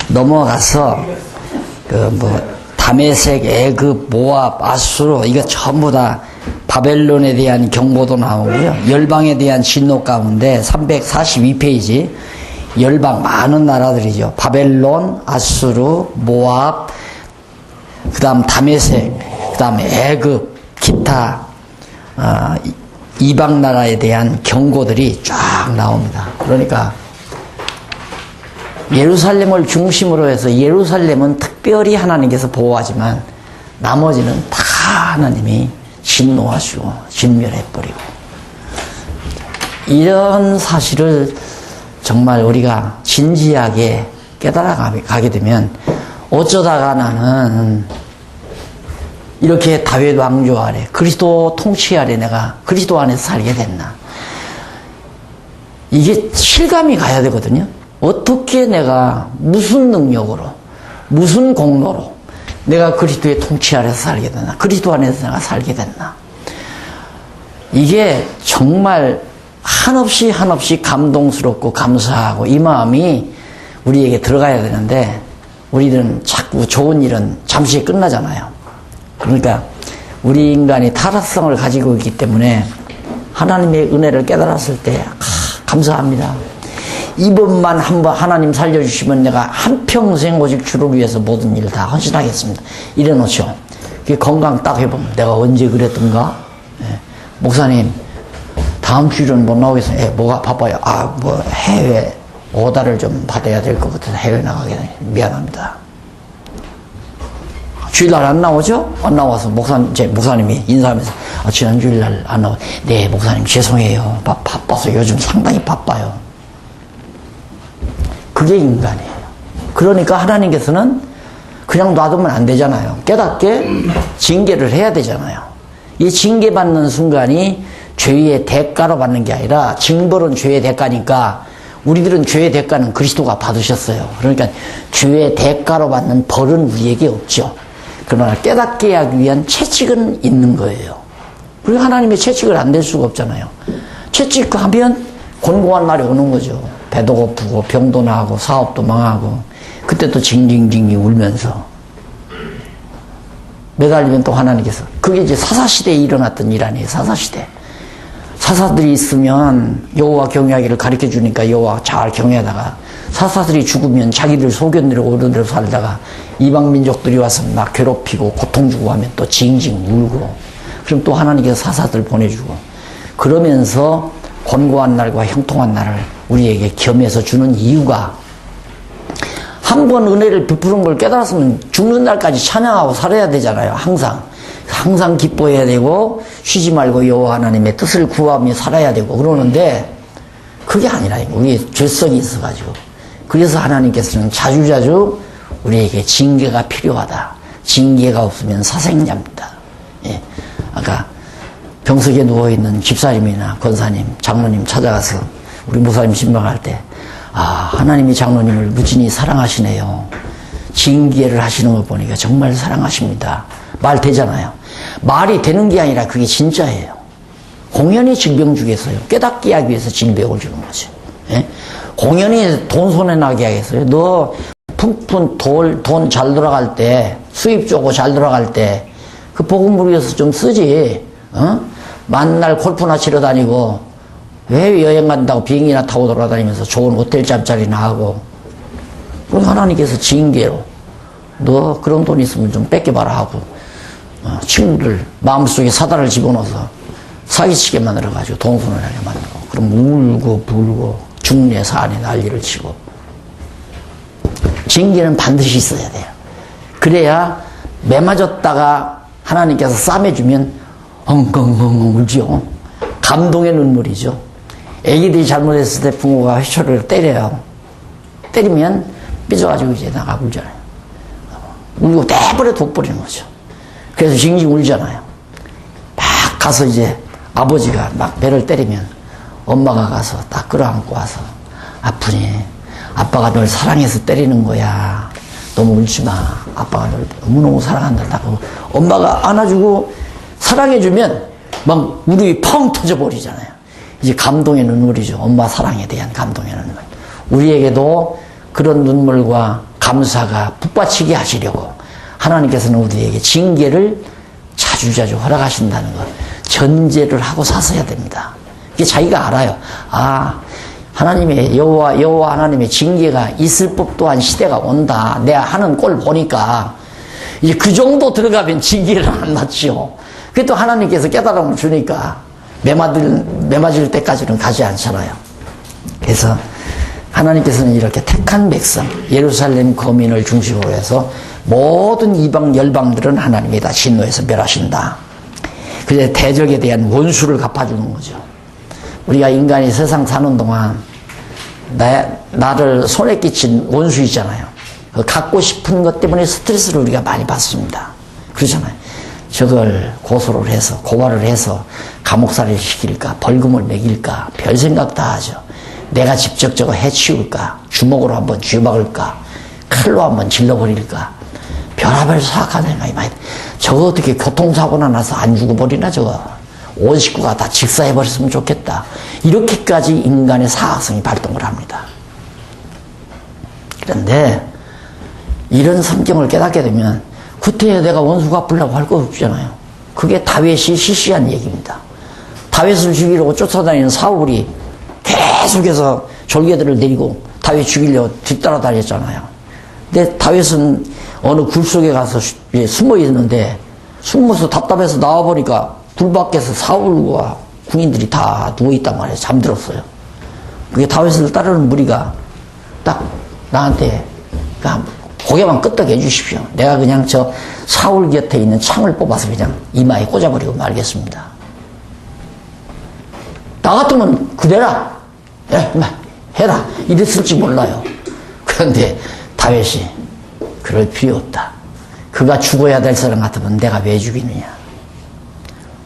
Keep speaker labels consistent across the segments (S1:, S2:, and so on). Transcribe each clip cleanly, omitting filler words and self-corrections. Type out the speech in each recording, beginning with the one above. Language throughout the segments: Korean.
S1: 넘어가서 다메섹, 애굽, 모압, 아수르 이거 전부 다 바벨론에 대한 경고도 나오고요. 열방에 대한 진노 가운데 342페이지 열방 많은 나라들이죠. 바벨론, 아수르, 모압, 그 다음 다메섹, 그 다음 애굽, 기타 이방 나라에 대한 경고들이 쫙 나옵니다. 그러니까 예루살렘을 중심으로 해서 예루살렘은 특별히 하나님께서 보호하지만 나머지는 다 하나님이 진노하시고 진멸해버리고, 이런 사실을 정말 우리가 진지하게 깨달아가게 되면 어쩌다가 나는 이렇게 다윗 왕조 아래 그리스도 통치 아래 내가 그리스도 안에서 살게 됐나, 이게 실감이 가야 되거든요. 어떻게 내가 무슨 능력으로 무슨 공로로 내가 그리스도의 통치 아래서 살게 됐나, 그리스도 안에서 내가 살게 됐나, 이게 정말 한없이 감동스럽고 감사하고 이 마음이 우리에게 들어가야 되는데, 우리는 자꾸 좋은 일은 잠시 끝나잖아요. 그러니까 우리 인간이 타락성을 가지고 있기 때문에 하나님의 은혜를 깨달았을 때 감사합니다. 이번만 한번 하나님 살려주시면 내가 한평생 오직 주를 위해서 모든 일을 다 헌신하겠습니다. 이래놓죠. 건강 딱 해보면 내가 언제 그랬던가? 목사님 다음 주일은 못 나오겠어요. 뭐가 바빠요. 해외 오다를 좀 받아야 될 것 같아서 해외 나가게 되니 미안합니다. 주일날 안 나오죠? 안 나와서 목사님이 인사하면서 지난 주일날 안 나와. 네 목사님 죄송해요. 바빠서 요즘 상당히 바빠요. 그게 인간이에요. 그러니까 하나님께서는 그냥 놔두면 안 되잖아요. 깨닫게 징계를 해야 되잖아요. 이 징계받는 순간이 죄의 대가로 받는 게 아니라, 징벌은 죄의 대가니까 우리들은 죄의 대가는 그리스도가 받으셨어요. 그러니까 죄의 대가로 받는 벌은 우리에게 없죠. 그러나 깨닫게 하기 위한 채찍은 있는 거예요. 그리고 하나님의 채찍을 안 댈 수가 없잖아요. 채찍하면 곤고한 날이 오는 거죠. 배도 고프고 병도 나고 사업도 망하고, 그때 또 징징징징 울면서 매달리면 또 하나님께서, 그게 이제 사사시대에 일어났던 일 아니에요. 사사시대. 사사들이 있으면 여호와 경외하기를 가르쳐 주니까 여호와 잘 경외하다가, 사사들이 죽으면 자기들 소견대로 옳은 대로 살다가 이방 민족들이 와서 막 괴롭히고 고통 주고 하면 또 징징 울고, 그럼 또 하나님께서 사사들 보내주고, 그러면서 권고한 날과 형통한 날을 우리에게 겸해서 주는 이유가, 한 번 은혜를 베푸는 걸 깨달았으면 죽는 날까지 찬양하고 살아야 되잖아요. 항상 기뻐해야 되고 쉬지 말고 여호와 하나님의 뜻을 구하며 살아야 되고 그러는데, 그게 아니라 우리의 죄성이 있어가지고, 그래서 하나님께서는 자주자주 우리에게 징계가 필요하다. 징계가 없으면 사생자입니다. 예. 아까 병석에 누워있는 집사님이나 권사님, 장로님 찾아가서 우리 목사님 신방할 때, 하나님이 장로님을 무진히 사랑하시네요. 징계를 하시는 걸 보니까 정말 사랑하십니다. 말 되잖아요. 말이 되는 게 아니라 그게 진짜예요. 공연히 질병 주겠어요. 깨닫게 하기 위해서 질병을 주는 거죠. 예? 공연히 돈 손에 나게 하겠어요. 너 푼푼 돈 잘 돌아갈 때, 수입 좋고 잘 돌아갈 때 그 복음을 위해서 좀 쓰지. 만날 골프나 치러 다니고 왜 여행 간다고 비행기나 타고 돌아다니면서 좋은 호텔 잠자리나 하고. 그럼 하나님께서 징계로 너 그런 돈 있으면 좀 뺏겨봐라 하고, 친구들 마음속에 사단을 집어넣어서 사기치게 만들어가지고 동선을 하게 만들고, 그럼 울고 불고 중례 사안에 난리를 치고. 징계는 반드시 있어야 돼요. 그래야 매맞았다가 하나님께서 싸매주면 엉엉엉 울죠. 감동의 눈물이죠. 애기들이 잘못했을 때 부모가 회초리를 때려요. 때리면 삐져가지고 이제 나가 울잖아요. 울고 떼버려 돋버리는 거죠. 그래서 징징 울잖아요. 막 가서 이제 아버지가 막 배를 때리면 엄마가 가서 딱 끌어안고 와서, 아프니? 아빠가 널 사랑해서 때리는 거야. 너무 울지 마. 아빠가 널 너무너무 사랑한다. 엄마가 안아주고 사랑해주면 막 울음이 펑 터져버리잖아요. 이제 감동의 눈물이죠. 엄마 사랑에 대한 감동의 눈물. 우리에게도 그런 눈물과 감사가 북받치게 하시려고 하나님께서는 우리에게 징계를 자주자주 허락하신다는 것, 전제를 하고 사서야 됩니다. 이게 자기가 알아요. 아, 하나님의 여호와 하나님의 징계가 있을 법도 한 시대가 온다. 내가 하는 꼴 보니까 이제 그 정도 들어가면 징계를 안 맞죠. 그게 또 하나님께서 깨달음을 주니까 매맞을 때까지는 가지 않잖아요. 그래서 하나님께서는 이렇게 택한 백성, 예루살렘 거민을 중심으로 해서 모든 이방 열방들은 하나님이 다 진노해서 멸하신다. 그래서 대적에 대한 원수를 갚아주는 거죠. 우리가 인간이 세상 사는 동안 나를 손에 끼친 원수 있잖아요. 그 갖고 싶은 것 때문에 스트레스를 우리가 많이 받습니다. 그러잖아요. 저걸 고소를 해서 고발을 해서 감옥살이를 시킬까, 벌금을 매길까, 별 생각 다 하죠. 내가 직접 저거 해치울까, 주먹으로 한번 쥐어박을까, 칼로 한번 질러버릴까, 별의별 사악한 생각이 많이. 저거 어떻게 교통사고나 나서 안 죽어버리나 저거. 온 식구가 다 직사해버렸으면 좋겠다. 이렇게까지 인간의 사악성이 발동을 합니다. 그런데 이런 성경을 깨닫게 되면 구태여 내가 원수 갚으려고 할 거 없잖아요. 그게 다윗이 시시한 얘기입니다. 다윗을 죽이려고 쫓아다니는 사울이 계속해서 졸개들을 내리고 다윗 죽이려고 뒤따라 다녔잖아요. 근데 다윗은 어느 굴 속에 가서 숨어 있는데 숨어서 답답해서 나와보니까 굴 밖에서 사울과 군인들이 다 누워있단 말이에요. 잠들었어요. 그게 다윗을 따르는 무리가 딱 나한테 고개만 끄덕여 주십시오. 내가 그냥 저 사울 곁에 있는 창을 뽑아서 그냥 이마에 꽂아버리고 말겠습니다. 나 같으면 그래라. 해라. 이랬을지 몰라요. 그런데 다윗이 그럴 필요 없다. 그가 죽어야 될 사람 같으면 내가 왜 죽이느냐.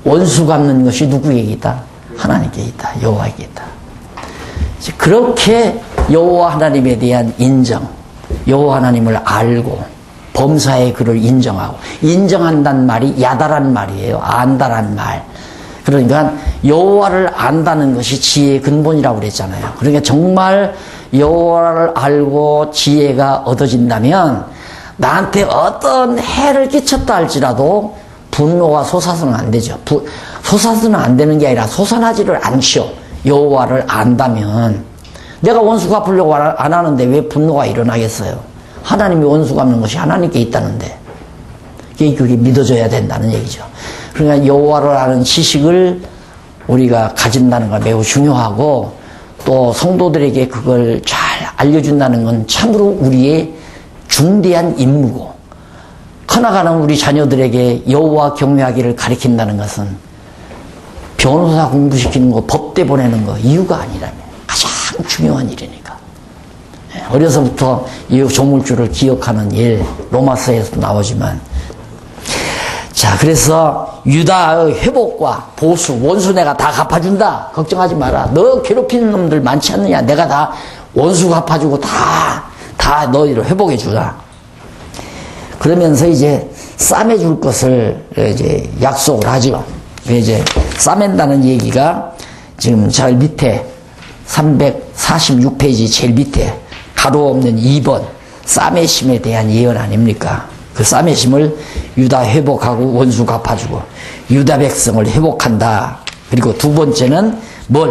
S1: 원수 갚는 것이 누구에게 있다? 하나님께 있다. 여호와에게 있다. 그렇게 여호와 하나님에 대한 인정, 여호와 하나님을 알고 범사의 그를 인정하고, 인정한다는 말이 야다란 말이에요. 안다란 말. 그러니까 여호와를 안다는 것이 지혜의 근본이라고 그랬잖아요. 그러니까 정말 여호와를 알고 지혜가 얻어진다면 나한테 어떤 해를 끼쳤다 할지라도 분노가 솟아서는 안 되죠. 솟아서는 안 되는 게 아니라 솟아나지를 않죠. 여호와를 안다면. 내가 원수 갚으려고 안 하는데 왜 분노가 일어나겠어요? 하나님이 원수 갚는 것이 하나님께 있다는데 그게 믿어져야 된다는 얘기죠. 그러니까 여호와를 아는 지식을 우리가 가진다는 건 매우 중요하고, 또 성도들에게 그걸 잘 알려준다는 건 참으로 우리의 중대한 임무고, 커나가는 우리 자녀들에게 여호와 경외하기를 가르친다는 것은 변호사 공부시키는 거, 법대 보내는 거 이유가 아니라면 가장 중요한 일이니까. 어려서부터 이 조물주를 기억하는 일, 로마서에서 나오지만, 자, 그래서 유다의 회복과 보수, 원수 내가 다 갚아준다. 걱정하지 마라. 너 괴롭히는 놈들 많지 않느냐. 내가 다 원수 갚아주고 다 너희를 회복해주라. 그러면서 이제 싸매줄 것을 이제 약속을 하죠. 이제 싸맨다는 얘기가 지금 제일 밑에 346페이지 제일 밑에 가로 없는 2번 싸매심에 대한 예언 아닙니까? 그 싸매심을 유다 회복하고 원수 갚아주고 유다 백성을 회복한다. 그리고 두 번째는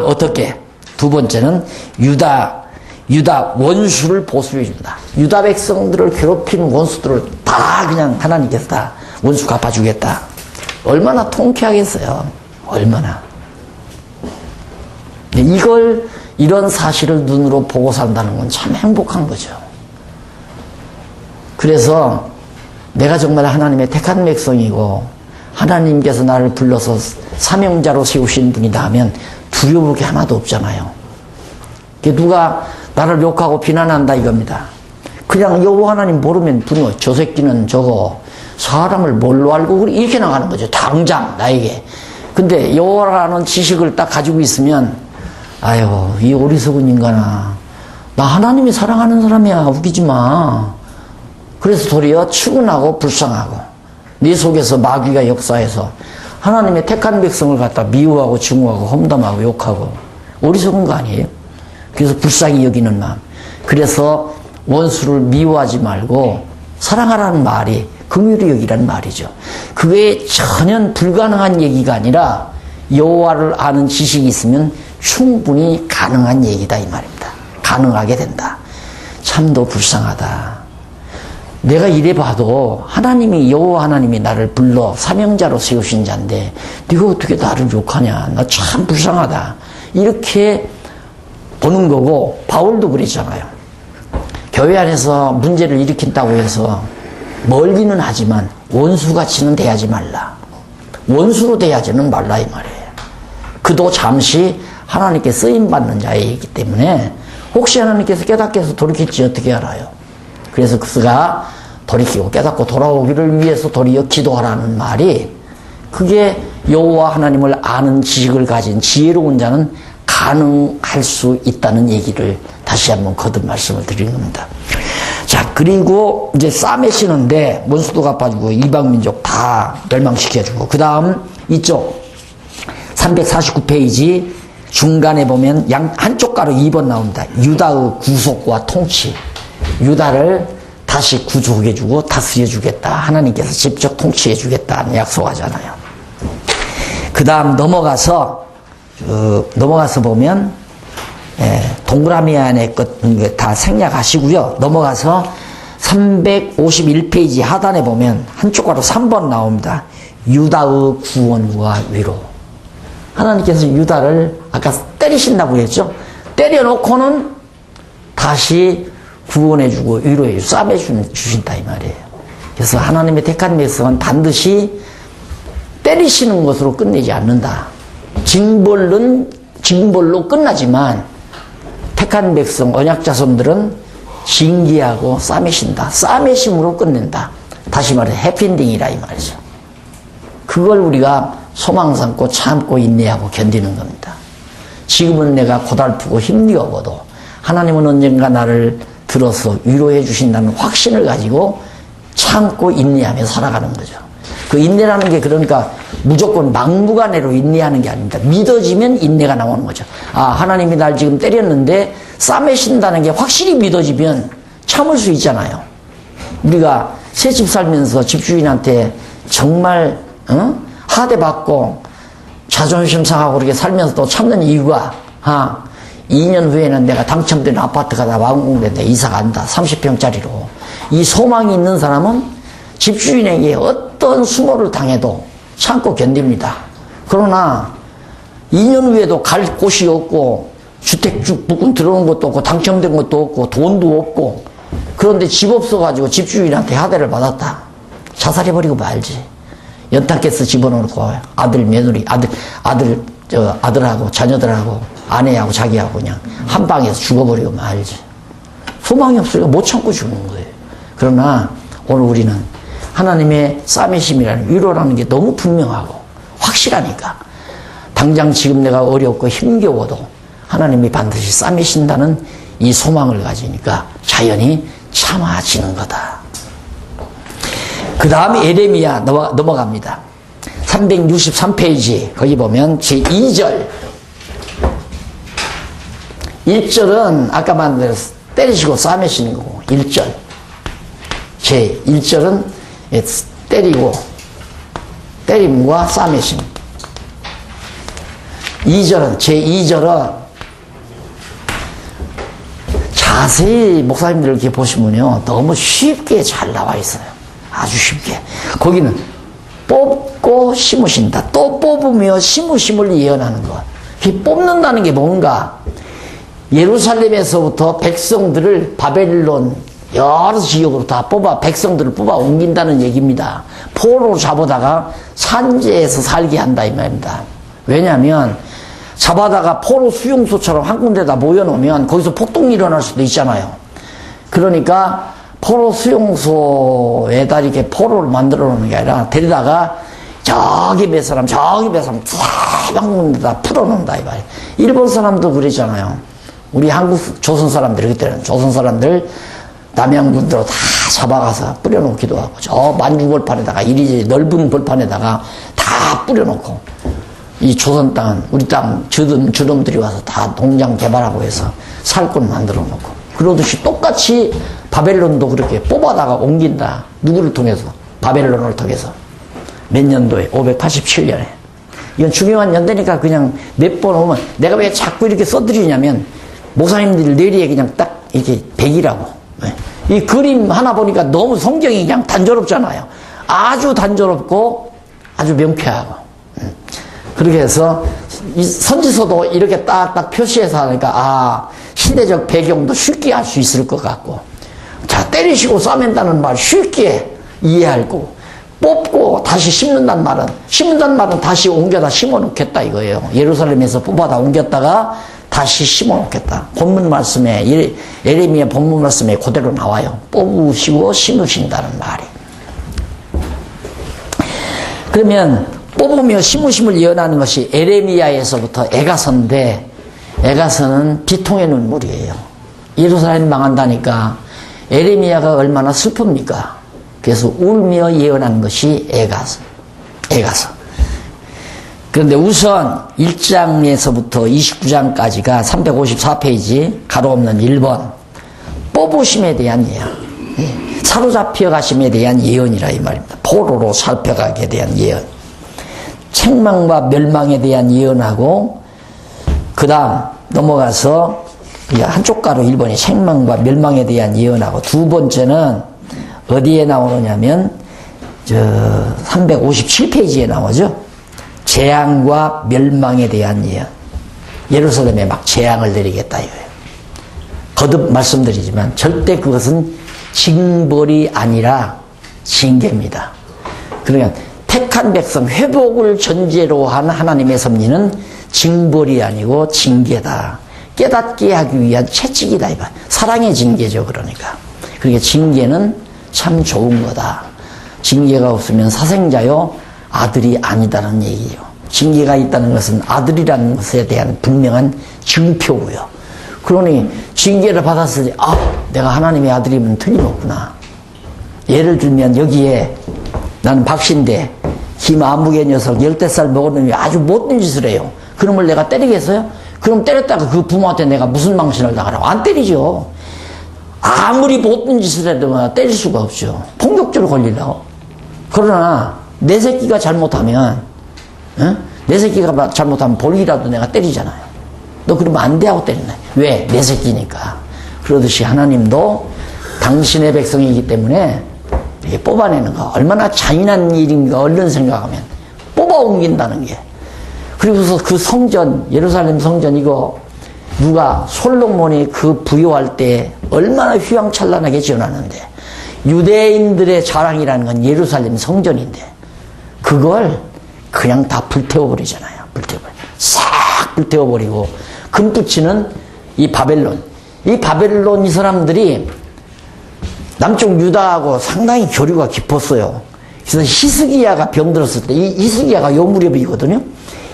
S1: 어떻게? 두 번째는 유다 원수를 보수해 준다. 유다 백성들을 괴롭히는 원수들을 다 그냥 하나님께서 다 원수 갚아주겠다. 얼마나 통쾌하겠어요. 얼마나. 이런 사실을 눈으로 보고 산다는 건 참 행복한 거죠. 그래서 내가 정말 하나님의 택한 백성이고 하나님께서 나를 불러서 사명자로 세우신 분이다 하면 두려울 게 하나도 없잖아요. 누가 나를 욕하고 비난한다 이겁니다. 그냥 여호와 하나님 모르면 분노. 저 새끼는 저거 사람을 뭘로 알고 이렇게 나가는 거죠. 당장 나에게. 근데 여호와라는 지식을 딱 가지고 있으면 아유 이 어리석은 인간아, 나 하나님이 사랑하는 사람이야. 웃기지 마. 그래서 도리어 추근하고 불쌍하고 네 속에서 마귀가 역사해서 하나님의 택한 백성을 갖다 미워하고 증오하고 험담하고 욕하고 어리석은 거 아니에요? 그래서 불쌍히 여기는 마음. 그래서 원수를 미워하지 말고 사랑하라는 말이 긍휼히 여기라는 말이죠. 그게 전혀 불가능한 얘기가 아니라 여호와를 아는 지식이 있으면 충분히 가능한 얘기다 이 말입니다. 가능하게 된다. 참도 불쌍하다. 내가 이래 봐도 하나님이 여호와 하나님이 나를 불러 사명자로 세우신 자인데 네가 어떻게 나를 욕하냐. 나 참 불쌍하다. 이렇게 보는 거고 바울도 그랬잖아요. 교회 안에서 문제를 일으킨다고 해서 멀기는 하지만 원수같이는 대하지 말라. 원수로 대하지는 말라 이 말이에요. 그도 잠시 하나님께 쓰임받는 자이기 때문에 혹시 하나님께서 깨닫게 해서 돌이킬지 어떻게 알아요? 그래서 그가 돌이키고 깨닫고 돌아오기를 위해서 도리어 기도하라는 말이 그게 여호와 하나님을 아는 지식을 가진 지혜로운 자는 가능할 수 있다는 얘기를 다시 한번 거듭 말씀을 드리는 겁니다. 자, 그리고 이제 쌈에 씌는데 원수도 갚아주고 이방민족 다 멸망시켜주고 그 다음 이쪽 349페이지 중간에 보면 한쪽 가로 2번 나옵니다. 유다의 구속과 통치. 유다를 다시 구속해주고 다스려주겠다. 하나님께서 직접 통치해주겠다는 약속하잖아요. 그 다음 넘어가서 보면 동그라미 안에 것 다 생략하시고요. 넘어가서 351페이지 하단에 보면 한쪽 가로 3번 나옵니다. 유다의 구원과 위로. 하나님께서 유다를 아까 때리신다고 했죠. 때려놓고는 다시 구원해주고 위로해주고 쌈해 주신다 이 말이에요. 그래서 하나님의 택한 백성은 반드시 때리시는 것으로 끝내지 않는다. 징벌로 끝나지만 택한 백성 언약 자손들은 징계하고 싸매신다. 싸매심으로 끝낸다. 다시 말해 해피엔딩이라 이 말이죠. 그걸 우리가 소망 삼고 참고 인내하고 견디는 겁니다. 지금은 내가 고달프고 힘겨워도 하나님은 언젠가 나를 들어서 위로해 주신다는 확신을 가지고 참고 인내하며 살아가는 거죠. 그 인내라는 게 그러니까 무조건 막무가내로 인내하는 게 아닙니다. 믿어지면 인내가 나오는 거죠. 아, 하나님이 날 지금 때렸는데 싸매신다는 게 확실히 믿어지면 참을 수 있잖아요. 우리가 새집 살면서 집주인한테 정말 하대받고 자존심 상하고 그렇게 살면서 또 참는 이유가 2년 후에는 내가 당첨된 아파트가 다 완공된다. 이사 간다. 30평짜리로. 이 소망이 있는 사람은 집주인에게 어떤 수모를 당해도 참고 견딥니다. 그러나 2년 후에도 갈 곳이 없고 주택 부근 들어오는 것도 없고 당첨된 것도 없고 돈도 없고 그런데 집 없어가지고 집주인한테 하대를 받았다. 자살해버리고 말지. 연탄가스 집어넣고 아들 며느리 아들하고 자녀들하고 아내하고 자기하고 그냥 한 방에서 죽어버리고 말지. 소망이 없으니까 못 참고 죽는 거예요. 그러나 오늘 우리는 하나님의 싸매심이라는 위로라는 게 너무 분명하고 확실하니까 당장 지금 내가 어렵고 힘겨워도 하나님이 반드시 싸매신다는 이 소망을 가지니까 자연히 참아지는 거다. 그 다음 에레미야 넘어갑니다. 363페이지 거기 보면 제2절 1절은 아까 말한 때리시고 싸매시는 거고 1절 제1절은 때림과 싸매심. 2절은 제2절은 자세히 목사님들 이렇게 보시면요 너무 쉽게 잘 나와 있어요. 아주 쉽게. 거기는 뽑고 심으신다. 또 뽑으며 심으심을 예언하는 것. 뽑는다는 게 뭔가 예루살렘에서부터 백성들을 바벨론 여러 지역으로 다 백성들을 뽑아 옮긴다는 얘기입니다. 포로로 잡아다가 산지에서 살게 한다 이 말입니다. 왜냐하면 잡아다가 포로 수용소처럼 한 군데다 모여놓으면 거기서 폭동이 일어날 수도 있잖아요. 그러니까 포로 수용소에다 이렇게 포로를 만들어 놓는 게 아니라 데리다가 저기 몇 사람 쫙 한 군데다 풀어놓는다 이 말이에요. 일본 사람도 그랬잖아요. 우리 한국 조선 사람들 그때는 조선 사람들 남양분들로 다 잡아가서 뿌려놓기도 하고 저 만주벌판에다가 이리저리 넓은 벌판에다가 다 뿌려놓고 이 조선 땅은 우리 땅 저놈들이 와서 다 농장 개발하고 해서 살 곳 만들어 놓고 그러듯이 똑같이 바벨론도 그렇게 뽑아다가 옮긴다. 누구를 통해서? 바벨론을 통해서. 몇 년도에? 587년에. 이건 중요한 연대니까 그냥 몇 번 오면, 내가 왜 자꾸 이렇게 써드리냐면 목사님들 뇌리에 그냥 딱 이렇게 백이라고. 이 그림 하나 보니까 너무 성경이 그냥 단조롭잖아요. 아주 단조롭고 아주 명쾌하고. 그렇게 해서 이 선지서도 이렇게 딱딱 표시해서 하니까 시대적 배경도 쉽게 알 수 있을 것 같고, 자, 때리시고 싸맨다는 말 쉽게 이해하고, 뽑고 다시 심는다는 말은 다시 옮겨다 심어놓겠다 이거예요. 예루살렘에서 뽑아다 옮겼다가 다시 심어놓겠다. 본문 말씀에, 예레미야 본문 말씀에 그대로 나와요. 뽑으시고 심으신다는 말이. 그러면 뽑으며 심으심을 예언하는 것이 에레미야에서부터 에가서인데, 에가서는 비통의 눈물이에요. 예루살렘 망한다니까 에레미야가 얼마나 슬픕니까? 그래서 울며 예언하는 것이 에가서. 그런데 우선 1장에서부터 29장까지가 354페이지 가로 없는 1번 뽑으심에 대한 예언, 사로잡혀 가심에 대한 예언이라 이 말입니다. 포로로 살펴가게 대한 예언, 책망과 멸망에 대한 예언하고, 그 다음 넘어가서 한쪽 가로 1번이 책망과 멸망에 대한 예언하고, 두 번째는 어디에 나오느냐면 357페이지에 나오죠. 재앙과 멸망에 대한 예언. 예루살렘에 막 재앙을 내리겠다 이거예요. 거듭 말씀드리지만 절대 그것은 징벌이 아니라 징계입니다. 그러니까 택한 백성 회복을 전제로 한 하나님의 섭리는 징벌이 아니고 징계다. 깨닫게 하기 위한 채찍이다. 사랑의 징계죠. 그러니까 징계는 참 좋은 거다. 징계가 없으면 사생자요 아들이 아니다는 얘기죠. 징계가 있다는 것은 아들이라는 것에 대한 분명한 증표고요. 그러니 징계를 받았을 때 내가 하나님의 아들이면 틀림없구나. 예를 들면 여기에 나는 박신대 김아무개 녀석 10살 먹은 놈이 아주 못된 짓을 해요. 그놈을 내가 때리겠어요? 그럼 때렸다가 그 부모한테 내가 무슨 망신을 당하라고? 안 때리죠. 아무리 못된 짓을 해도 때릴 수가 없죠. 폭력죄로 걸리려고. 그러나 내 새끼가 잘못하면, 내 새끼가 잘못하면 볼이라도 내가 때리잖아요. 너 그러면 안 돼 하고 때리네. 왜? 내 새끼니까. 그러듯이 하나님도 당신의 백성이기 때문에 뽑아내는 거 얼마나 잔인한 일인가 얼른 생각하면 뽑아 옮긴다는 게. 그리고서 그 성전, 예루살렘 성전 이거 누가 솔로몬이 그 부여할 때 얼마나 휘황찬란하게 지어놨는데, 유대인들의 자랑이라는 건 예루살렘 성전인데 그걸 그냥 다 불태워버리잖아요. 싹 불태워버리고 금붙이는 이 바벨론. 이 바벨론 이 사람들이 남쪽 유다하고 상당히 교류가 깊었어요. 그래서 히스기야가 병들었을 때, 이 히스기야가 요 무렵이거든요.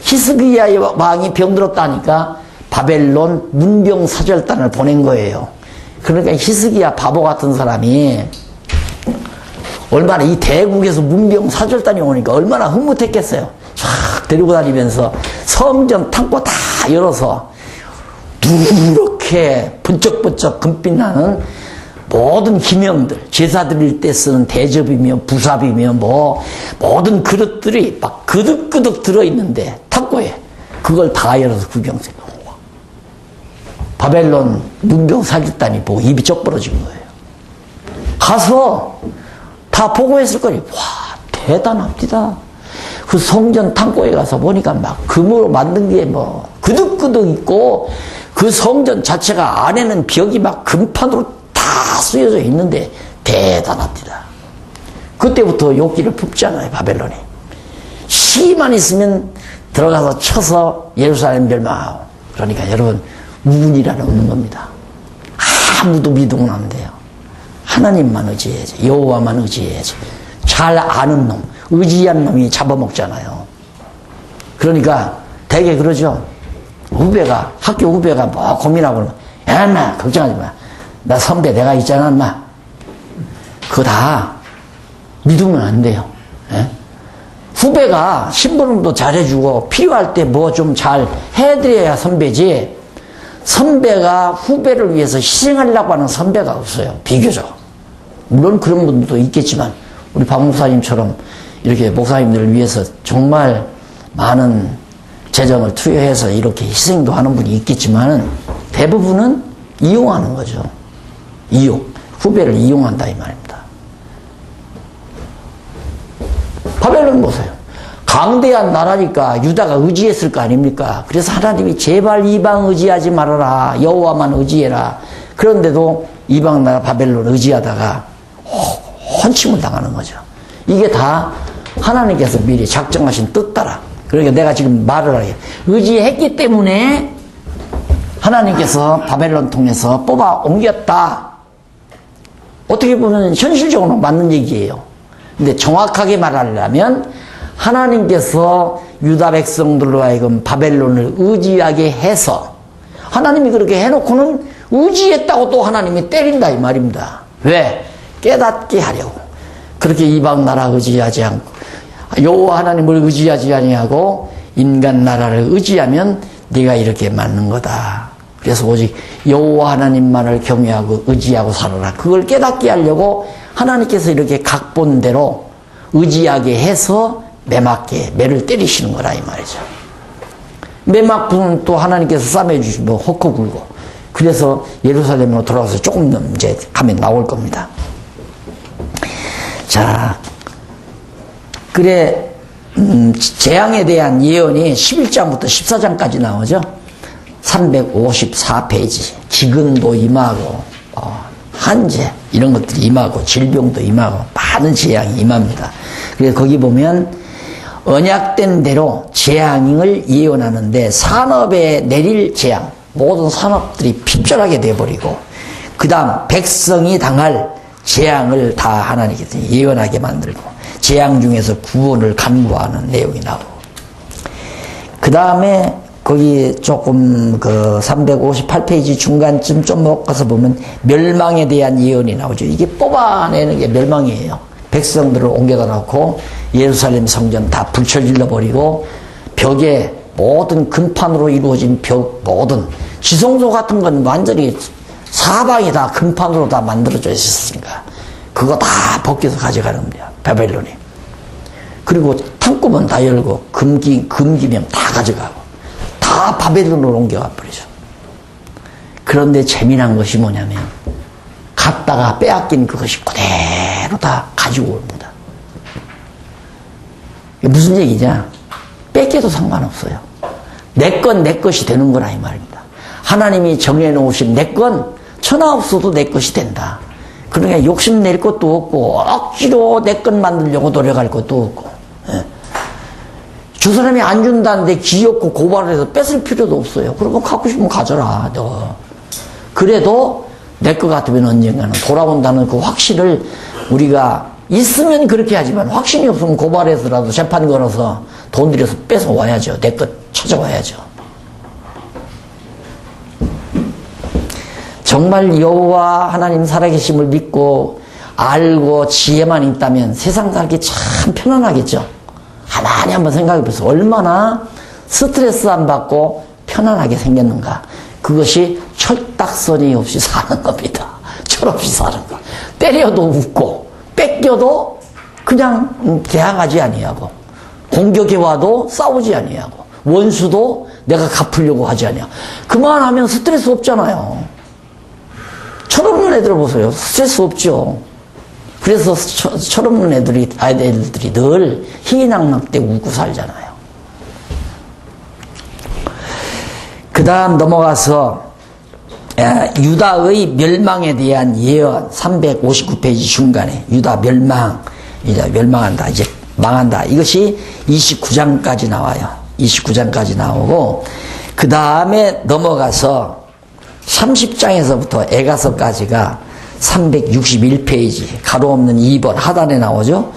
S1: 히스기야 왕이 병들었다니까 바벨론 문병사절단을 보낸 거예요. 그러니까 히스기야 바보 같은 사람이 얼마나 이 대국에서 문병사절단이 오니까 얼마나 흐뭇했겠어요. 쫙 데리고 다니면서 성전 창고 다 열어서 누렇게 번쩍번쩍 금빛 나는 모든 기명들, 제사 드릴 때 쓰는 대접이며 부삽이며 모든 그릇들이 막 그득그득 들어있는데 창고에 그걸 다 열어서 구경생. 바벨론 문병사절단이 보고 입이 쩍 벌어진 거예요. 가서 다 보고했을 거니, 와, 대단합니다. 그 성전 창고에 가서 보니까 막 금으로 만든 게 그득그득 있고, 그 성전 자체가 안에는 벽이 막 금판으로 다 쓰여져 있는데 대단합니다. 그때부터 욕기를 품잖아요, 바벨론이. 시기만 있으면 들어가서 쳐서 예루살렘 멸망하고. 그러니까 여러분, 우분이라는 없는 겁니다. 아무도 믿으면 안 돼요. 하나님만 의지해야지. 여호와만 의지해야지. 잘 아는 놈, 의지한 놈이 잡아먹잖아요. 그러니까 되게 그러죠. 학교 후배가 고민하고 그러면, 야, 인마, 걱정하지 마. 나 선배 내가 있잖아, 인마. 그거 다 믿으면 안 돼요. 예? 후배가 심부름도 잘해주고 필요할 때 좀 잘 해드려야 선배지. 선배가 후배를 위해서 희생하려고 하는 선배가 없어요. 비교적. 물론 그런 분도 있겠지만 우리 박 목사님처럼 이렇게 목사님들을 위해서 정말 많은 재정을 투여해서 이렇게 희생도 하는 분이 있겠지만은 대부분은 이용하는 거죠. 이용. 후배를 이용한다 이 말입니다. 바벨론 보세요. 강대한 나라니까 유다가 의지했을 거 아닙니까? 그래서 하나님이 제발 이방 의지하지 말아라. 여호와만 의지해라. 그런데도 이방 나라 바벨론 의지하다가 헌침을 당하는 거죠. 이게 다 하나님께서 미리 작정하신 뜻 따라. 그러니까 내가 지금 말을 하게 의지했기 때문에 하나님께서 바벨론 통해서 뽑아 옮겼다. 어떻게 보면 현실적으로 맞는 얘기예요. 근데 정확하게 말하려면 하나님께서 유다 백성들로 하여금 바벨론을 의지하게 해서 하나님이 그렇게 해놓고는 의지했다고 또 하나님이 때린다 이 말입니다. 왜? 깨닫게 하려고. 그렇게 이방 나라 의지하지 않고 여호와 하나님을 의지하지 아니하고 인간 나라를 의지하면 네가 이렇게 맞는 거다. 그래서 오직 여호와 하나님만을 경외하고 의지하고 살아라. 그걸 깨닫게 하려고 하나님께서 이렇게 각본대로 의지하게 해서 매맞게 매를 때리시는 거라 이 말이죠. 매맞고는 또 하나님께서 싸매주시면 헛거 굴고. 그래서 예루살렘으로 돌아와서 조금 더 이제 가면 나올 겁니다. 자, 그래 재앙에 대한 예언이 11장부터 14장까지 나오죠. 354페이지. 기근도 임하고 한재 이런 것들이 임하고 질병도 임하고 많은 재앙이 임합니다. 그래서 거기 보면 언약된 대로 재앙을 예언하는데 산업에 내릴 재앙, 모든 산업들이 핍절하게 돼버리고 그 다음 백성이 당할 재앙을 다 하나님께서 예언하게 만들고 재앙 중에서 구원을 간구하는 내용이 나오고 그 다음에 거기 조금 그 358페이지 중간쯤 좀 먹어서 보면 멸망에 대한 예언이 나오죠. 이게 뽑아내는 게 멸망이에요. 백성들을 옮겨다 놓고 예루살렘 성전 다 불쳐질러 버리고 벽에 모든 금판으로 이루어진 벽 모든 지성소 같은 건 완전히 사방이 다 금판으로 다 만들어져 있었으니까 그거 다 벗겨서 가져가는 거야. 바벨론이. 그리고 창구문 다 열고 금기명 다 가져가고 다 바벨론으로 옮겨가 버리죠. 그런데 재미난 것이 뭐냐면 갔다가 빼앗긴 그것이 그대로 다 가지고 옵니다. 이게 무슨 얘기냐? 뺏겨도 상관없어요. 내 건 내 것이 되는 거라 이 말입니다. 하나님이 정해놓으신 내 건 천하 없어도 내 것이 된다. 그러니까 욕심낼 것도 없고 억지로 내 것 만들려고 노력할 것도 없고 저 사람이 안 준다는데 기어코 고발을 해서 뺏을 필요도 없어요. 그러면 갖고 싶으면 가져라. 너. 그래도 내 것 같으면 언젠가는 돌아온다는 그 확신을 우리가 있으면 그렇게 하지만 확신이 없으면 고발해서라도 재판 걸어서 돈 들여서 뺏어와야죠. 내 것 찾아와야죠. 정말 여호와 하나님 살아계심을 믿고 알고 지혜만 있다면 세상 살기 참 편안하겠죠. 가만히 한번 생각해 보세요. 얼마나 스트레스 안 받고 편안하게 생겼는가. 그것이 철딱서니 없이 사는 겁니다. 철없이 사는 거. 때려도 웃고 뺏겨도 그냥 대항하지 아니하고 공격해와도 싸우지 아니하고 원수도 내가 갚으려고 하지 아니하고 그만하면 스트레스 없잖아요. 철없는 애들 보세요. 스트레스 없죠. 그래서 철없는 애들이 늘 희낙낙대 웃고 살잖아요. 그 다음 넘어가서 유다의 멸망에 대한 예언 359페이지 중간에 유다 멸망, 이제 멸망한다, 이제 망한다. 이것이 29장까지 나와요. 29장까지 나오고 그 다음에 넘어가서 30장에서부터 에가서까지가 361페이지 가로 없는 2번 하단에 나오죠.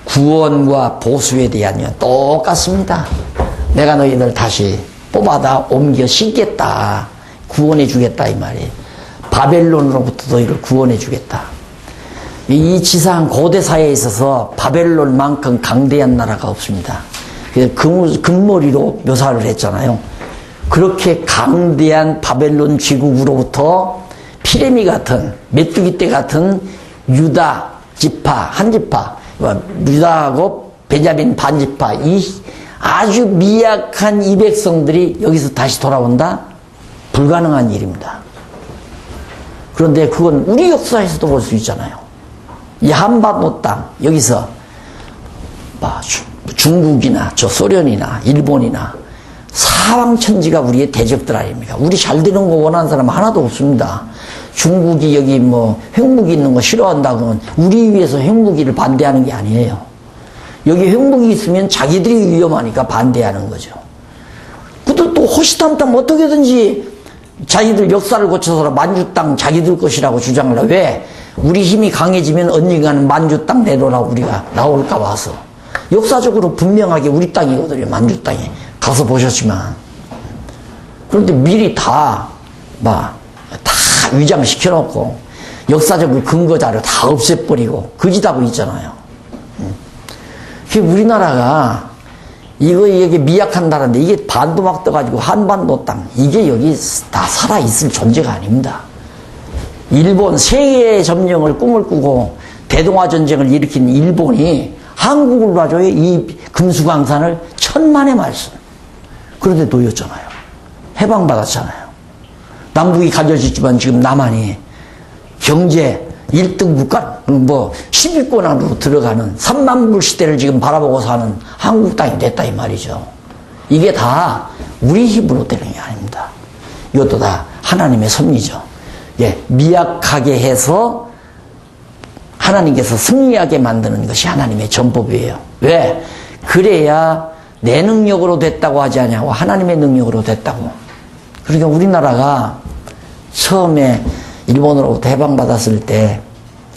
S1: 구원과 보수에 대한 연 똑같습니다. 내가 너희들 다시 뽑아다 옮겨 심겠다. 구원해 주겠다 이 말이에요. 바벨론으로부터 너희를 구원해 주겠다. 이 지상 고대 사회에 있어서 바벨론만큼 강대한 나라가 없습니다. 그래서 금머리로 묘사를 했잖아요. 그렇게 강대한 바벨론 제국으로부터 피레미 같은, 메뚜기 떼 같은 유다 지파, 한 지파, 유다하고 베냐민 반 지파, 이 아주 미약한 이 백성들이 여기서 다시 돌아온다? 불가능한 일입니다. 그런데 그건 우리 역사에서도 볼 수 있잖아요. 이 한반도 땅, 여기서 중국이나 저 소련이나 일본이나 사왕천지가 우리의 대적들 아닙니까? 우리 잘 되는 거 원하는 사람 하나도 없습니다. 중국이 여기 뭐 핵무기 있는 거 싫어한다고 하면 우리 위해서 핵무기를 반대하는 게 아니에요. 여기 핵무기 있으면 자기들이 위험하니까 반대하는 거죠. 그것도 또 호시탐탐 어떻게든지 자기들 역사를 거쳐서 만주 땅 자기들 것이라고 주장을 해. 왜? 우리 힘이 강해지면 언젠가는 만주 땅 내놓으라고 우리가 나올까 봐서. 역사적으로 분명하게 우리 땅이거든요. 만주 땅에. 가서 보셨지만. 그런데 미리 다 위장시켜놓고 역사적으로 근거 자료 다 없애버리고 거짓하고 있잖아요. 우리나라가 이게 미약한 나라인데 이게 반도 막 떠가지고 한반도 땅 이게 여기 다 살아있을 존재가 아닙니다. 일본 세계 점령을 꿈을 꾸고 대동아 전쟁을 일으킨 일본이 한국을 봐줘요. 이 금수강산을 천만의 말씀. 그런데 놓였잖아요. 해방받았잖아요. 남북이 가려졌지만 지금 남한이 경제 1등 국가, 10위권 안으로 들어가는 3만 불 시대를 지금 바라보고 사는 한국 땅이 됐다 이 말이죠. 이게 다 우리 힘으로 되는 게 아닙니다. 이것도 다 하나님의 섭리죠. 예, 미약하게 해서 하나님께서 승리하게 만드는 것이 하나님의 전법이에요. 왜? 그래야 내 능력으로 됐다고 하지 않냐고 하나님의 능력으로 됐다고. 그러니까 우리나라가 처음에 일본으로부터 해방받았을 때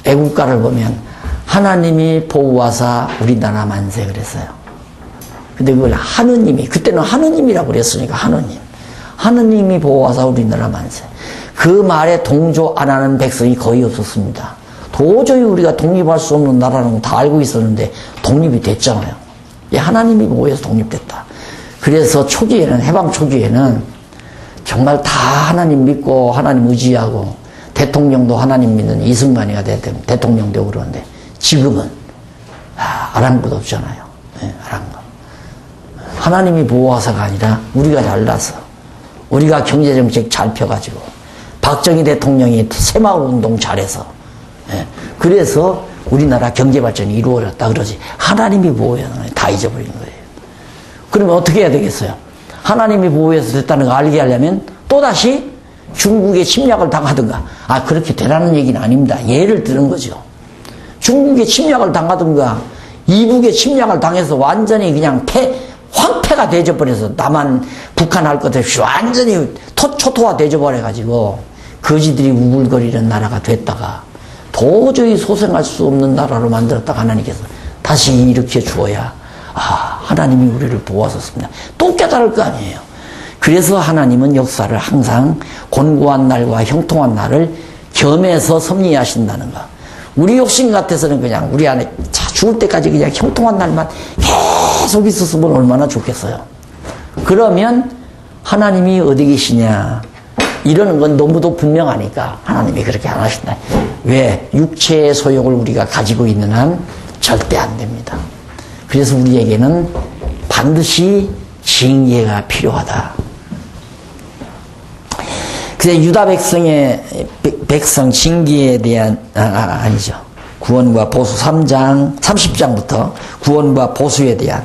S1: 애국가를 보면 하나님이 보호하사 우리나라 만세 그랬어요. 근데 그걸 하느님이, 그때는 하느님이라고 그랬으니까 하느님이 보호하사 우리나라 만세. 그 말에 동조 안 하는 백성이 거의 없었습니다. 도저히 우리가 독립할 수 없는 나라는 거 다 알고 있었는데 독립이 됐잖아요. 하나님이 보호해서 독립됐다. 그래서 초기에는, 해방 초기에는 정말 다 하나님 믿고 하나님 의지하고 대통령도 하나님 믿는 이승만이가 대통령 되고 그러는데 지금은 아랑곳 없잖아요. 네, 아랑곳. 하나님이 보호하사가 아니라 우리가 잘나서 우리가 경제정책 잘 펴가지고 박정희 대통령이 새마을운동 잘해서 네, 그래서 우리나라 경제발전이 이루어졌다 그러지 하나님이 보호해서 다 잊어버린 거예요. 그러면 어떻게 해야 되겠어요? 하나님이 보호해서 됐다는 거 알게 하려면 또다시 중국의 침략을 당하든가. 그렇게 되라는 얘기는 아닙니다. 예를 드는 거죠. 중국의 침략을 당하든가 이북의 침략을 당해서 완전히 그냥 황폐가 되어버려서 남한 북한 할 것 없이 완전히 초토화 되어버려가지고 거지들이 우글거리는 나라가 됐다가 도저히 소생할 수 없는 나라로 만들었다가 하나님께서 다시 일으켜 주어야 하나님이 우리를 보호하셨습니다. 또 깨달을 거 아니에요. 그래서 하나님은 역사를 항상 곤고한 날과 형통한 날을 겸해서 섭리하신다는 거. 우리 욕심 같아서는 그냥 우리 안에 죽을 때까지 그냥 형통한 날만 계속 있었으면 얼마나 좋겠어요. 그러면 하나님이 어디 계시냐 이러는 건 너무도 분명하니까 하나님이 그렇게 안 하신다. 왜? 육체의 소욕을 우리가 가지고 있는 한 절대 안 됩니다. 그래서 우리에게는 반드시 징계가 필요하다. 그래서 유다 백성 징계에 대한 아니죠. 구원과 보수 3장 30장부터 구원과 보수에 대한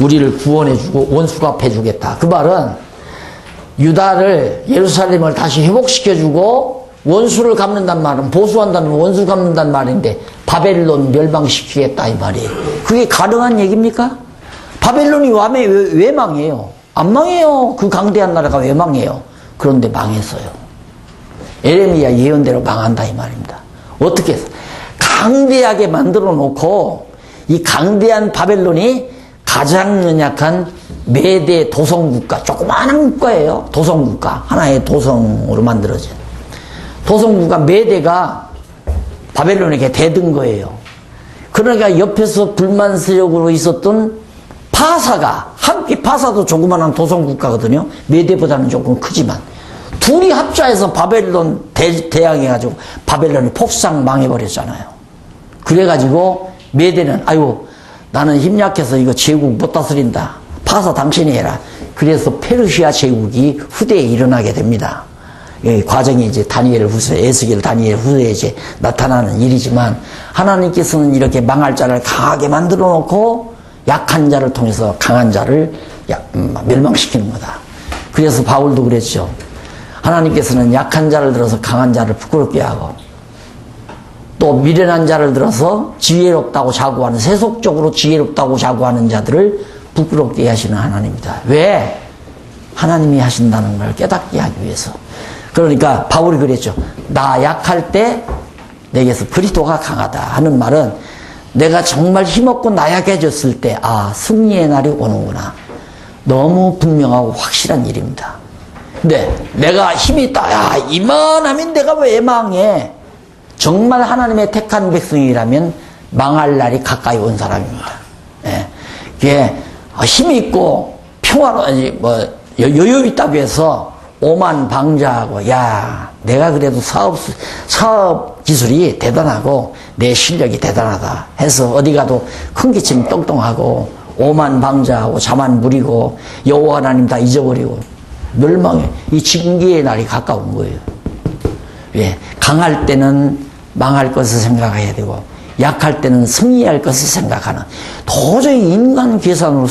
S1: 우리를 구원해주고 원수갑해주겠다. 그 말은 유다를 예루살렘을 다시 회복시켜주고 원수를 갚는단 말은 보수한다는 원수 갚는단 말인데 바벨론 멸망시키겠다 이 말이에요. 그게 가능한 얘기입니까? 바벨론이 왜 망해요? 안 망해요. 그 강대한 나라가 왜 망해요? 그런데 망했어요. 에레미야 예언대로 망한다 이 말입니다. 어떻게 해서? 강대하게 만들어 놓고 이 강대한 바벨론이 가장 연약한 메대 도성국가, 조그마한 국가예요. 도성국가. 하나의 도성으로 만들어진. 도성국가 메대가 바벨론에게 대든 거예요. 그러니까 옆에서 불만 세력으로 있었던 파사가, 함께 파사도 조그만한 도성국가거든요. 메대보다는 조금 크지만. 둘이 합자해서 바벨론 대항해가지고 바벨론이 폭삭 망해버렸잖아요. 그래가지고 메대는, 아유, 나는 힘 약해서 이거 제국 못 다스린다. 파사 당신이 해라. 그래서 페르시아 제국이 후대에 일어나게 됩니다. 이 과정이 이제 다니엘 후세, 에스겔 다니엘 후대에 이제 나타나는 일이지만, 하나님께서는 이렇게 망할 자를 강하게 만들어 놓고 약한 자를 통해서 강한 자를 멸망시키는 거다. 그래서 바울도 그랬죠. 하나님께서는 약한 자를 들어서 강한 자를 부끄럽게 하고, 또 미련한 자를 들어서 지혜롭다고 자부하는, 세속적으로 지혜롭다고 자부하는 자들을 부끄럽게 하시는 하나님이다. 왜? 하나님이 하신다는 걸 깨닫게 하기 위해서. 그러니까 바울이 그랬죠. 나 약할 때 내게서 그리스도가 강하다 하는 말은, 내가 정말 힘없고 나약해졌을 때, 아, 승리의 날이 오는구나. 너무 분명하고 확실한 일입니다. 근데 내가 힘이 있다. 야, 이만하면 내가 왜 망해? 정말 하나님의 택한 백성이라면 망할 날이 가까이 온 사람입니다. 예. 그게 힘이 있고 평화로, 여유 있다고 해서 오만 방자하고, 야, 내가 그래도 사업 기술이 대단하고 내 실력이 대단하다 해서 어디 가도 큰 기침 똥똥하고 오만 방자하고 자만 부리고 여호와 하나님 다 잊어버리고 멸망해. 이 징계의 날이 가까운 거예요. 예. 강할 때는 망할 것을 생각해야 되고, 약할 때는 승리할 것을 생각하는, 도저히 인간 계산으로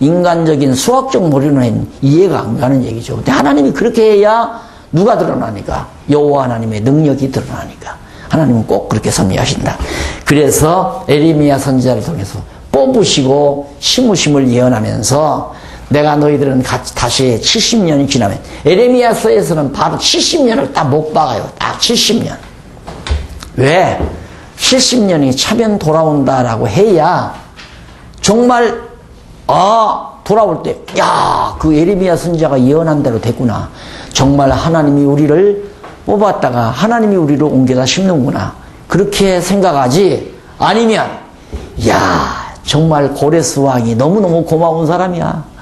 S1: 인간적인 수학적 머리로는 이해가 안 가는 얘기죠. 근데 하나님이 그렇게 해야 누가 드러나니까? 여호와 하나님의 능력이 드러나니까. 하나님은 꼭 그렇게 섭리하신다. 그래서 에레미야 선지자를 통해서 뽑으시고 심으심을 예언하면서, 내가 너희들은 다시 70년이 지나면, 에레미야서에서는 바로 70년을 딱 못 박아요. 딱 70년. 왜? 70년이 차면 돌아온다라고 해야 정말, 돌아올 때, 야, 그 에레미야 선지자가 예언한 대로 됐구나. 정말 하나님이 우리를 뽑았다가 하나님이 우리를 옮겨다 심는구나. 그렇게 생각하지, 아니면, 야, 정말 고레스 왕이 너무너무 고마운 사람이야.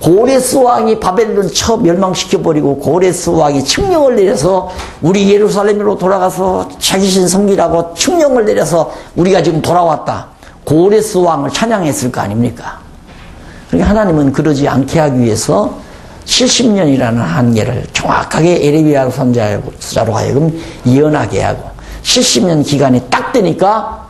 S1: 고레스 왕이 바벨론 멸망시켜버리고 고레스 왕이 칙령을 내려서 우리 예루살렘으로 돌아가서 자기 신 섬기라고 칙령을 내려서 우리가 지금 돌아왔다. 고레스 왕을 찬양했을 거 아닙니까? 그러니까 하나님은 그러지 않게 하기 위해서 70년이라는 한계를 정확하게 에레미야 선지자로 하여금 예언하게 하고, 70년 기간이 딱 되니까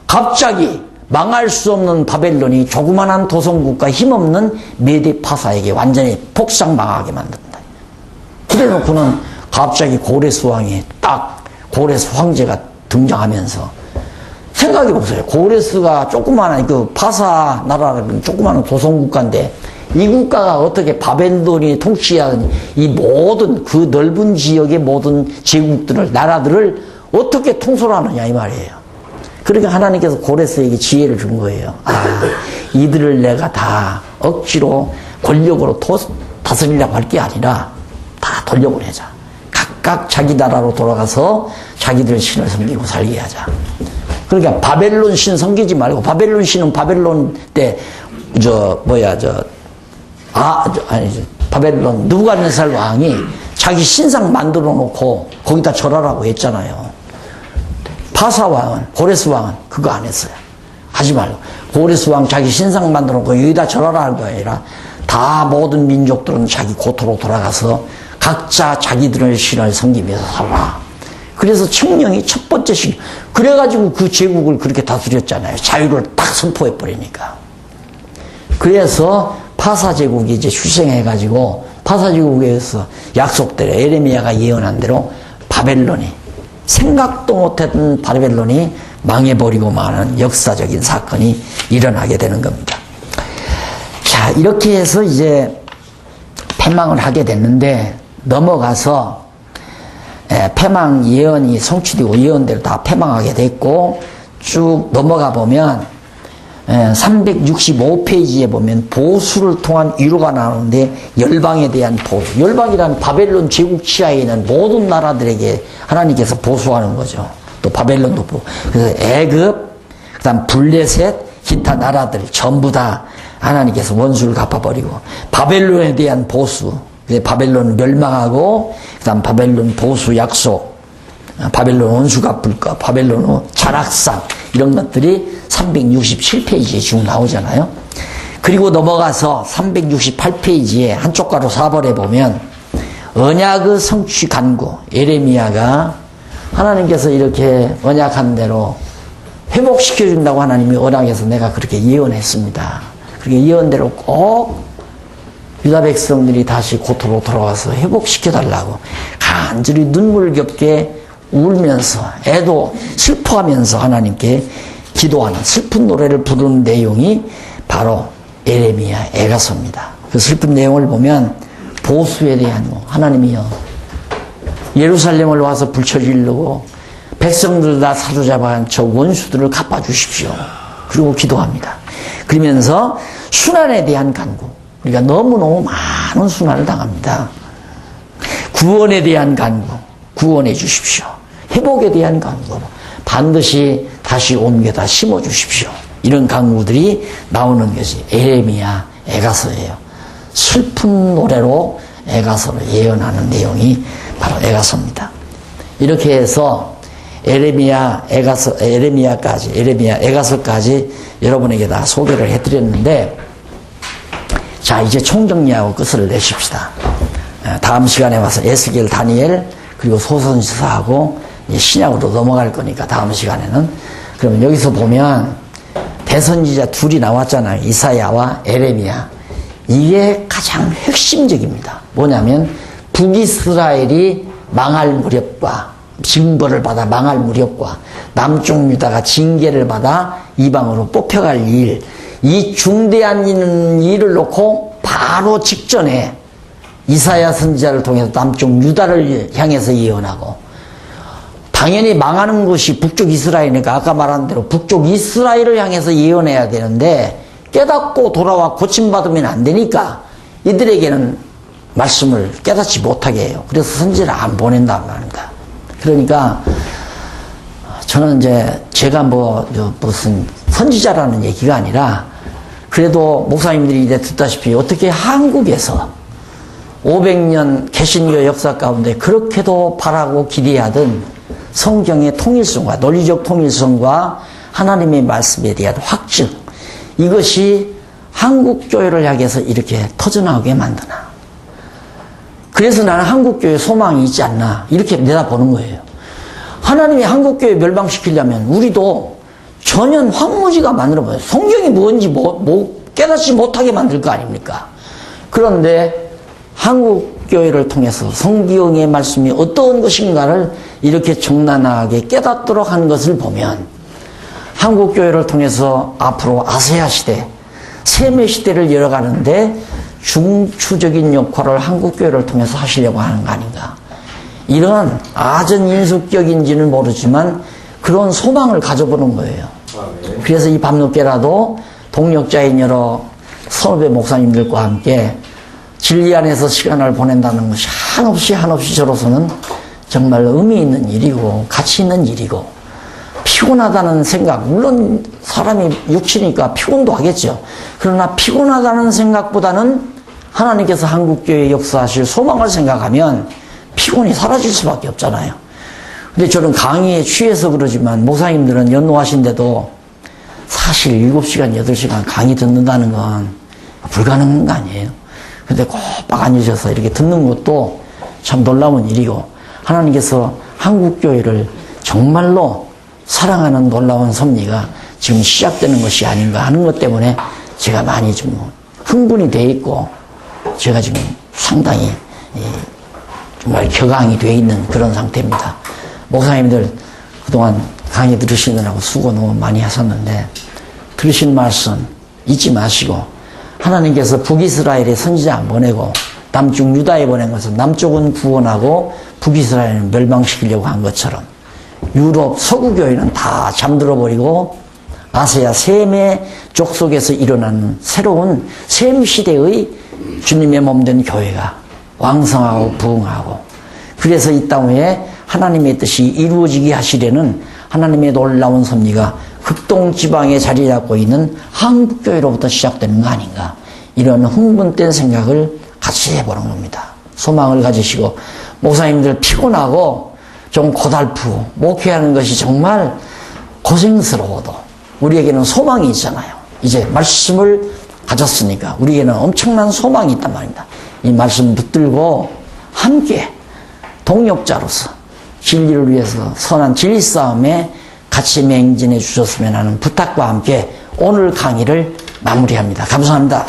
S1: 갑자기 망할 수 없는 바벨론이 조그만한 도성국가 힘없는 메데파사에게 완전히 폭삭 망하게 만든다. 그래 놓고는 갑자기 고레스 왕이 딱, 고레스 황제가 등장하면서, 생각해보세요. 고레스가 조그만한 그 파사 나라라는 조그만한 도성국가인데, 이 국가가 어떻게 바벨론이 통치하는 이 모든 그 넓은 지역의 모든 제국들을, 나라들을 어떻게 통솔하느냐 이 말이에요. 그러니까 하나님께서 고레스에게 지혜를 준 거예요. 아, 이들을 내가 다 억지로 권력으로 다스리려고 할 게 아니라 다 돌려보내자. 각각 자기 나라로 돌아가서 자기들 신을 섬기고 살게 하자. 그러니까 바벨론 신 섬기지 말고, 바벨론 신은 바벨론 때 바벨론 느부갓네살 왕이 자기 신상 만들어 놓고 거기다 절하라고 했잖아요. 파사 왕은, 고레스 왕은 그거 안 했어요. 하지 말고. 고레스 왕 자기 신상 만들어 놓고 여기다 절하라 할 거 아니라, 다 모든 민족들은 자기 고토로 돌아가서 각자 자기들의 신을 섬기면서 살아. 그래서 칙령이 첫 번째 식. 그래가지고 그 제국을 그렇게 다스렸잖아요. 자유를 딱 선포해버리니까. 그래서 파사 제국이 이제 휴생해가지고, 파사 제국에서 약속대로, 에레미야가 예언한 대로 바벨론이, 생각도 못했던 바벨론이 망해버리고 마는 역사적인 사건이 일어나게 되는 겁니다. 자, 이렇게 해서 이제 패망을 하게 됐는데, 넘어가서 패망 예언이 성취되고 예언대로 다 패망하게 됐고, 쭉 넘어가 보면 365페이지에 보면 보수를 통한 위로가 나오는데, 열방에 대한 보수. 열방이란 바벨론 제국 치하에 있는 모든 나라들에게 하나님께서 보수하는 거죠. 또 바벨론도 보수. 그래서 애굽, 그 다음 블레셋, 기타 나라들 전부 다 하나님께서 원수를 갚아버리고 바벨론에 대한 보수, 바벨론을 멸망하고 그다음 바벨론 보수 약속, 바벨론 원수 갚을 것, 바벨론 자락상 이런 것들이 367페이지에 쭉 나오잖아요. 그리고 넘어가서 368페이지에 한쪽 가로 4번에 보면 언약의 성취 간구, 예레미야가 하나님께서 이렇게 언약한 대로 회복시켜준다고 하나님이 언약에서 내가 그렇게 예언했습니다. 그렇게 예언대로 꼭 유다 백성들이 다시 고토로 돌아와서 회복시켜달라고 간절히 눈물겹게 울면서 애도 슬퍼하면서 하나님께 기도하는 슬픈 노래를 부르는 내용이 바로 예레미야 애가서입니다. 그 슬픈 내용을 보면 보수에 대한 하나님이여 예루살렘을 와서 불쳐지르고 백성들 다 사로잡아간 저 원수들을 갚아주십시오. 그리고 기도합니다. 그러면서 순환에 대한 간구, 우리가 너무너무 많은 순환을 당합니다. 구원에 대한 간구, 구원해 주십시오. 회복에 대한 간구, 반드시 다시 옮겨다 심어주십시오. 이런 간구들이 나오는 것이 예레미야 애가서예요. 슬픈 노래로 애가서를 예언하는 내용이 바로 애가서입니다. 이렇게 해서 예레미야 애가서까지 여러분에게 다 소개를 해드렸는데, 자 이제 총정리하고 끝을 내십시다. 다음 시간에 와서 에스겔, 다니엘 그리고 소선지서하고 신약으로 넘어갈 거니까 다음 시간에는. 그러면 여기서 보면 대선지자 둘이 나왔잖아요. 이사야와 예레미야. 이게 가장 핵심적입니다. 뭐냐면 북이스라엘이 망할 무렵과 징벌을 받아 망할 무렵과 남쪽 유다가 징계를 받아 이방으로 뽑혀갈 일, 이 중대한 일을 놓고 바로 직전에 이사야 선지자를 통해서 남쪽 유다를 향해서 예언하고, 당연히 망하는 것이 북쪽 이스라엘이니까 아까 말한 대로 북쪽 이스라엘을 향해서 예언해야 되는데 깨닫고 돌아와 고침받으면 안 되니까 이들에게는 말씀을 깨닫지 못하게 해요. 그래서 선지자를 안 보낸단 말입니다. 그러니까 저는 이제 제가 무슨 선지자라는 얘기가 아니라, 그래도 목사님들이 이제 듣다시피 어떻게 한국에서 500년 개신교 역사 가운데 그렇게도 바라고 기대하던 성경의 통일성과 논리적 통일성과 하나님의 말씀에 대한 확증, 이것이 한국교회를 향해서 이렇게 터져나오게 만드나. 그래서 나는 한국교회 소망이 있지 않나 이렇게 내다보는 거예요. 하나님이 한국교회 멸망시키려면 우리도 전혀 황무지가 만들어버려요. 성경이 뭔지 깨닫지 못하게 만들 거 아닙니까? 그런데 한국교회를 통해서 성경의 말씀이 어떤 것인가를 이렇게 정나하게 깨닫도록 하는 것을 보면, 한국교회를 통해서 앞으로 아세아 시대, 세매 시대를 열어가는데 중추적인 역할을 한국교회를 통해서 하시려고 하는 거 아닌가. 이런 아전인수격인지는 모르지만 그런 소망을 가져보는 거예요. 그래서 이 밤늦게라도 동력자인 여러 선후배 목사님들과 함께 진리 안에서 시간을 보낸다는 것이 한없이 저로서는 정말 의미 있는 일이고 가치 있는 일이고, 피곤하다는 생각, 물론 사람이 육체니까 피곤도 하겠죠. 그러나 피곤하다는 생각보다는 하나님께서 한국교회에 역사하실 소망을 생각하면 피곤이 사라질 수밖에 없잖아요. 근데 저는 강의에 취해서 그러지만 목사님들은 연로하신데도 사실 7시간, 8시간 강의 듣는다는 건 불가능한 거 아니에요. 근데 꼬박 앉으셔서 이렇게 듣는 것도 참 놀라운 일이고, 하나님께서 한국교회를 정말로 사랑하는 놀라운 섭리가 지금 시작되는 것이 아닌가 하는 것 때문에 제가 많이 좀 흥분이 돼 있고, 제가 지금 상당히 정말 격앙이 돼 있는 그런 상태입니다. 목사님들 그동안 강의 들으시느라고 수고 너무 많이 하셨는데, 들으신 말씀 잊지 마시고, 하나님께서 북이스라엘에 선지자 안 보내고 남쪽 유다에 보낸 것은 남쪽은 구원하고 북이스라엘은 멸망시키려고 한 것처럼, 유럽 서구교회는 다 잠들어버리고 아세아 셈의 족속에서 일어나는 새로운 셈 시대의 주님의 몸된 교회가 왕성하고 부흥하고, 그래서 이 땅 위에 하나님의 뜻이 이루어지게 하시려는 하나님의 놀라운 섭리가 극동 지방에 자리 잡고 있는 한국교회로부터 시작되는 거 아닌가. 이런 흥분된 생각을 같이 해보는 겁니다. 소망을 가지시고, 목사님들 피곤하고 좀 고달프고 목회하는 것이 정말 고생스러워도 우리에게는 소망이 있잖아요. 이제 말씀을 가졌으니까 우리에게는 엄청난 소망이 있단 말입니다. 이 말씀 붙들고 함께 동역자로서 진리를 위해서 선한 진리 싸움에 같이 맹진해 주셨으면 하는 부탁과 함께 오늘 강의를 마무리합니다. 감사합니다.